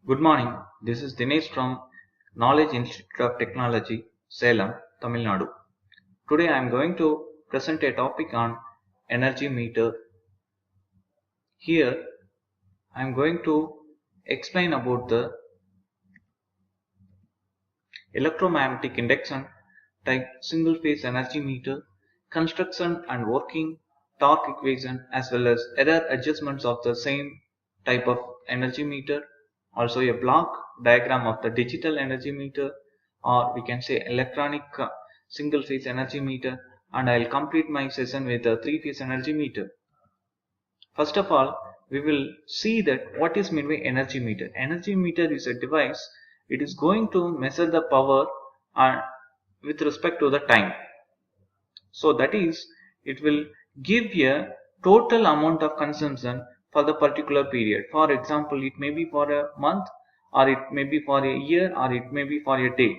Good morning. This is Dinesh from Knowledge Institute of Technology, Salem, Tamil Nadu. Today I am going to present a topic on energy meter. Here I am going to explain about the electromagnetic induction type single phase energy meter, construction and working, torque equation, as well as error adjustments of the same type of energy meter, also a block diagram of the digital energy meter, or we can say electronic single phase energy meter, and I will complete my session with a three phase energy meter. First of all, we will see that what is meant by energy meter. Energy meter is a device. It is going to measure the power with respect to the time. So that is, it will give a total amount of consumption for the particular period. For example, it may be for a month, or it may be for a year, or it may be for a day.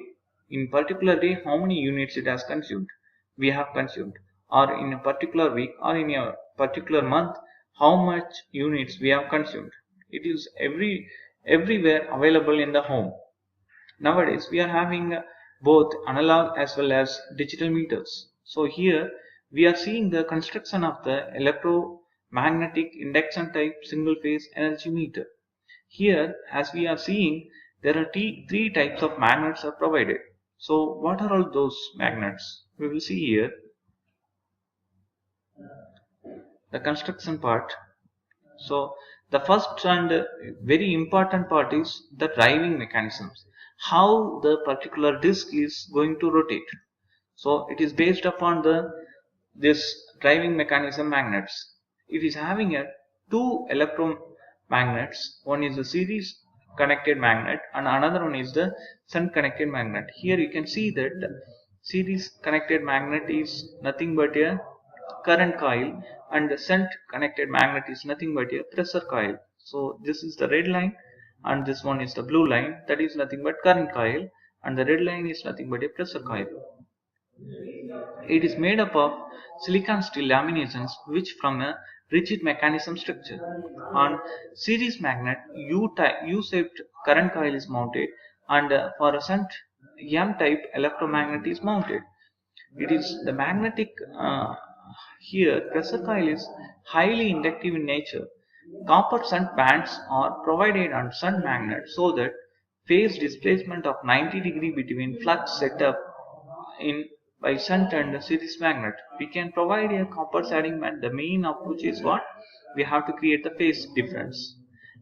In particular day, how many units it has consumed, we have consumed, or in a particular week or in a particular month, how much units we have consumed. It is everywhere available in the home. Nowadays we are having both analog as well as digital meters. So here we are seeing the construction of the electromagnetic induction type single phase energy meter. Here, as we are seeing, there are three types of magnets are provided. So what are all those magnets? We will see here the construction part. So the first and very important part is the driving mechanisms, how the particular disk is going to rotate. So it is based upon this driving mechanism magnets. It is having a two electromagnets. One is the series connected magnet and another one is the shunt connected magnet. Here you can see that series connected magnet is nothing but a current coil, and the shunt connected magnet is nothing but a pressure coil. So this is the red line and this one is the blue line, that is nothing but current coil, and the red line is nothing but a pressure coil. It is made up of silicon steel laminations which form a rigid mechanism structure. On series magnet, U-shaped current coil is mounted, and for a shunt, M-type electromagnet is mounted. It is the magnetic here pressure coil is highly inductive in nature. Copper shunt bands are provided on shunt magnet so that phase displacement of 90° between flux set up in by shunt and series magnet. We can provide a copper shading band, the main of which is what? We have to create the phase difference.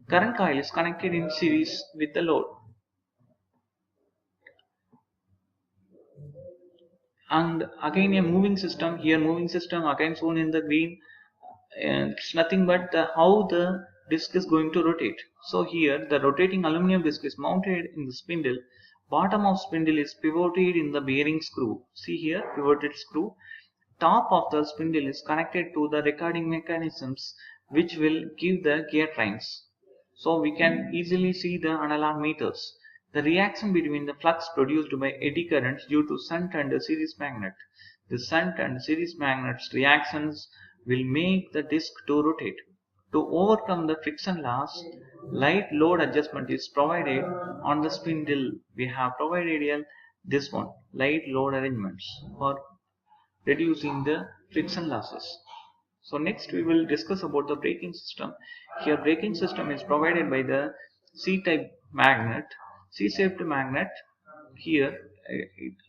Current coil is connected in series with the load. And again a moving system, here moving system again shown in the green, and it's nothing but how the disc is going to rotate. So here the rotating aluminum disc is mounted in the spindle. Bottom of spindle is pivoted in the bearing screw. See here, pivoted screw. Top of the spindle is connected to the recording mechanisms which will give the gear trains. So we can easily see the analog meters. The reaction between the flux produced by eddy currents due to shunt and series magnet. The shunt and series magnets reactions will make the disc to rotate. To overcome the friction loss, light load adjustment is provided on the spindle. We have provided this one, light load arrangements for reducing the friction losses. So next we will discuss about the braking system. Here braking system is provided by the C-type magnet, C-shaped magnet. Here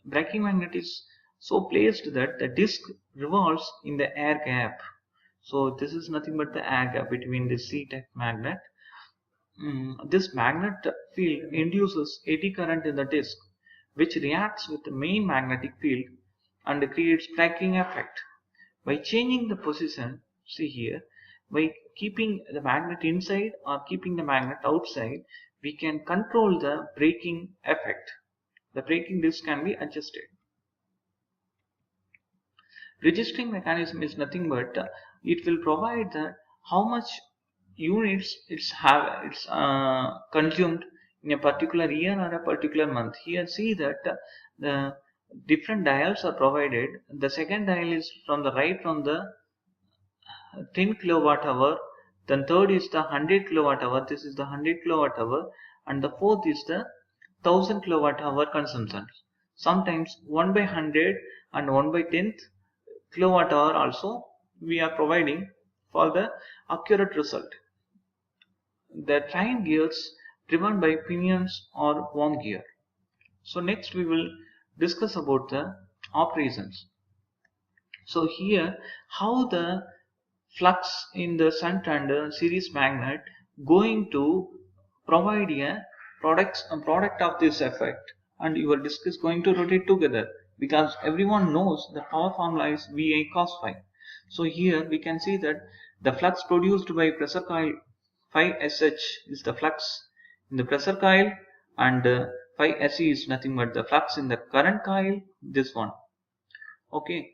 braking magnet is so placed that the disc revolves in the air gap. So this is nothing but the air gap between the C-type magnet. This magnet field induces eddy current in the disc, which reacts with the main magnetic field and creates braking effect. By changing the position, see here, by keeping the magnet inside or keeping the magnet outside, we can control the braking effect. The braking disc can be adjusted. Registering mechanism is nothing but it will provide the how much units it's consumed in a particular year or a particular month. Here see that the different dials are provided. The second dial is from the right from the 10 kilowatt hour Then third is the 100 kilowatt hour. This is the 100 kilowatt hour. And the fourth is the 1000 kilowatt hour consumption. Sometimes 1 by 100 and 1 by 10th kilowatt hour also we are providing for the accurate result. The train gears driven by pinions or worm gear. So next we will discuss about the operations. So here how the flux in the shunt and series magnet going to provide a product of this effect, and your disc is going to rotate together, because everyone knows the power formula is VA cos phi. So here we can see that the flux produced by pressure coil phi SH is the flux in the pressure coil, and phi SE is nothing but the flux in the current coil, this one. Okay,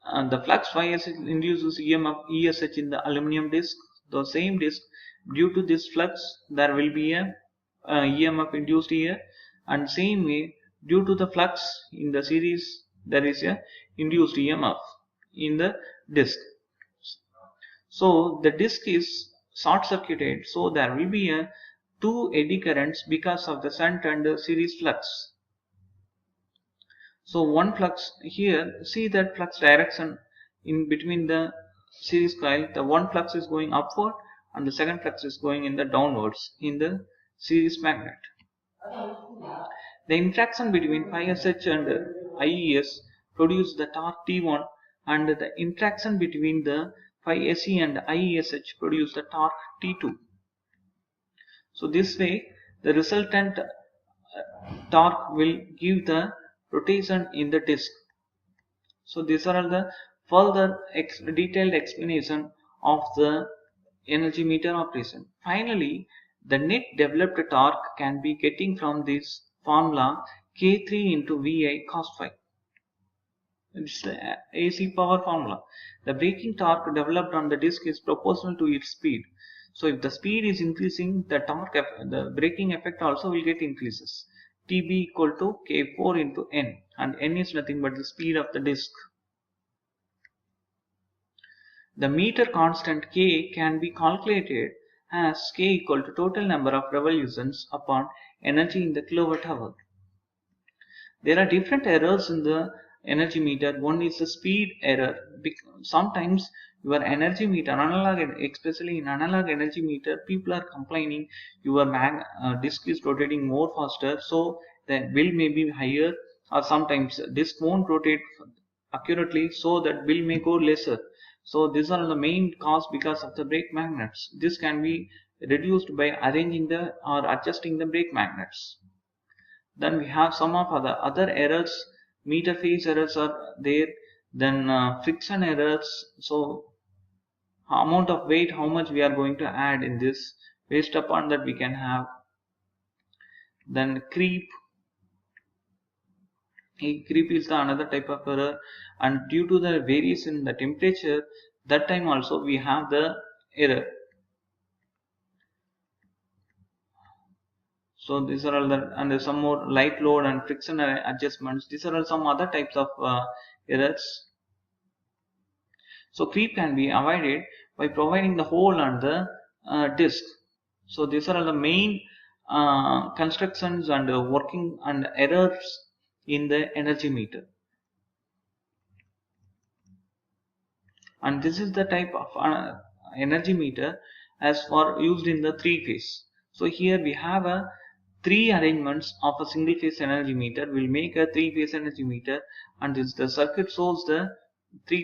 and the flux phi SH induces EMF ESH in the aluminum disc. The same disc, due to this flux there will be a EMF induced here, and same way due to the flux in the series there is a induced EMF in the disc. So the disc is short circuited, so there will be a two eddy currents because of the shunt and series flux. So one flux here, see that flux direction in between the series coil, the one flux is going upward and the second flux is going in the downwards in the series magnet. The interaction between phi SH and IES produce the torque T1, and the interaction between the phi SE and IESH produce the torque T2. So this way the resultant torque will give the rotation in the disc. So these are all the further detailed explanation of the energy meter operation. Finally, the net developed torque can be getting from this formula K3 into VI cos phi. It's the AC power formula. The braking torque developed on the disc is proportional to its speed. So if the speed is increasing, the torque, the braking effect also will get increases. TB equal to K4 into N, and N is nothing but the speed of the disc. The meter constant K can be calculated as K equal to total number of revolutions upon energy in the kilowatt hour. There are different errors in the energy meter. One is the speed error. Sometimes your energy meter, analog, especially in analog energy meter, people are complaining your disc is rotating more faster, so the bill may be higher, or sometimes disc won't rotate accurately, so that bill may go lesser. So these are the main cause because of the brake magnets. This can be reduced by arranging the or adjusting the brake magnets. Then we have some of other errors. Meter phase errors are there. Then friction errors. So amount of weight, how much we are going to add in this, based upon that we can have. Then creep. Creep is the another type of error, and due to the variation in the temperature, that time also we have the error. So these are all the, and there's some more light load and friction adjustments. These are all some other types of errors. So creep can be avoided by providing the hole on the disc. So these are all the main constructions and working and errors in the energy meter. And this is the type of energy meter as for used in the three phase. So here we have a three arrangements of a single phase energy meter will make a three phase energy meter, and this the circuit shows the three phase